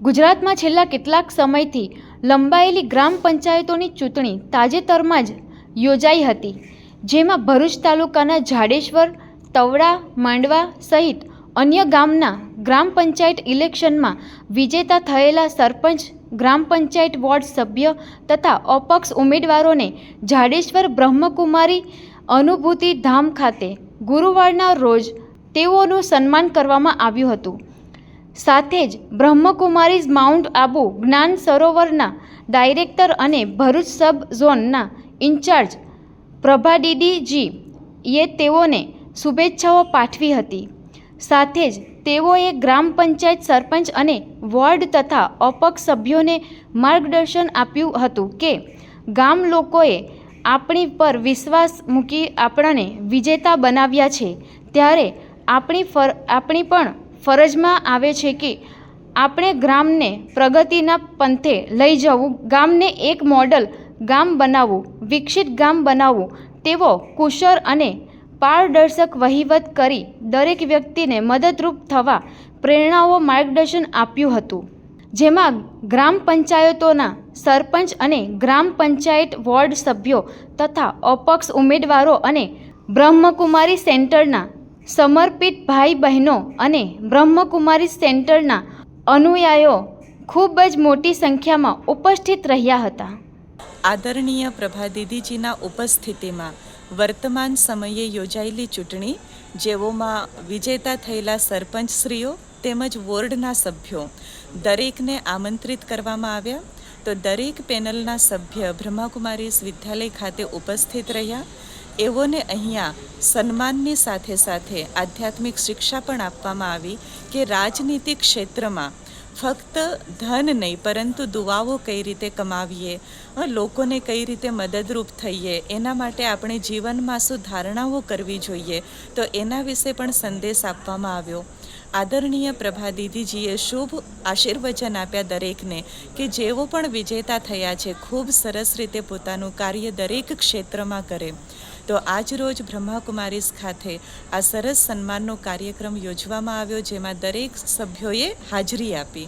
ગુજરાતમાં છેલ્લા કેટલાક સમયથી લંબાયેલી ગ્રામ પંચાયતોની ચૂંટણી તાજેતરમાં જ યોજાઈ હતી, જેમાં ભરૂચ તાલુકાના જાડેશ્વર, તવડા, માંડવા સહિત અન્ય ગામના ગ્રામ પંચાયત ઇલેક્શનમાં વિજેતા થયેલા સરપંચ, ગ્રામ પંચાયત વોર્ડ સભ્ય તથા અપક્ષ ઉમેદવારોને જાડેશ્વર બ્રહ્મકુમારી અનુભૂતિ ધામ ખાતે ગુરુવારના રોજ તેઓનું સન્માન કરવામાં આવ્યું હતું. સાથે જ બ્રહ્મકુમારીઝ માઉન્ટ આબુ જ્ઞાન સરોવરના ડાયરેક્ટર અને ભરૂચ સબ ઝોનના ઇન્ચાર્જ પ્રભાદીદીજીએ તેઓને શુભેચ્છાઓ પાઠવી હતી. સાથે જ તેઓએ ગ્રામ પંચાયત સરપંચ અને વોર્ડ તથા અપક્ષ સભ્યોને માર્ગદર્શન આપ્યું હતું કે ગામ લોકોએ આપણી પર વિશ્વાસ મૂકી આપણને વિજેતા બનાવ્યા છે, ત્યારે આપણી પણ ફરજમાં આવે છે કે આપણે ગ્રામને પ્રગતિના પંથે લઈ જવું, ગામને એક મોડલ ગામ બનાવવું, વિકસિત ગામ બનાવવું, તેવો કુશળ અને પારદર્શક વહીવટ કરી દરેક વ્યક્તિને મદદરૂપ થવા પ્રેરણાઓ માર્ગદર્શન આપ્યું હતું. જેમાં ગ્રામ પંચાયતોના સરપંચ અને ગ્રામ પંચાયત વોર્ડ સભ્યો તથા અપક્ષ ઉમેદવારો અને બ્રહ્મકુમારી સેન્ટરના સમર્પિત ભાઈ બહેનો અને બ્રહ્મકુમારી સેન્ટરના અનુયાયીઓ ખૂબ જ મોટી સંખ્યામાં ઉપસ્થિત રહ્યા હતા. આદરણીય પ્રભાદીદીજીના ઉપસ્થિતિમાં વર્તમાન સમયે યોજાયેલી ચૂંટણી, જેઓમાં વિજેતા થયેલા સરપંચશ્રીઓ તેમજ વોર્ડના સભ્યો દરેકને આમંત્રિત કરવામાં આવ્યા. તો દરેક પેનલના સભ્ય બ્રહ્માકુમારી વિદ્યાલય ખાતે ઉપસ્થિત રહ્યા. એઓને અહીંયા સન્માનની સાથે સાથે આધ્યાત્મિક શિક્ષા પણ આપવામાં આવી કે રાજનીતિક ક્ષેત્રમાં ફક્ત ધન નહીં પરંતુ દુઆઓ કઈ રીતે કમાવીએ, લોકોને કઈ રીતે મદદરૂપ થઈએ, એના માટે આપણે જીવનમાં શું ધારણાઓ કરવી જોઈએ, તો એના વિશે પણ સંદેશ આપવામાં આવ્યો. આદરણીય પ્રભાદીદીજીએ શુભ આશીર્વચન આપ્યા દરેકને કે જેઓ પણ વિજેતા થયા છે ખૂબ સરસ રીતે પોતાનું કાર્ય દરેક ક્ષેત્રમાં કરે. તો આજ રોજ બ્રહ્માકુમારીઝ ખાતે આ સરસ સન્માનનો કાર્યક્રમ યોજવામાં આવ્યો, જેમાં દરેક સભ્યોએ હાજરી આપી.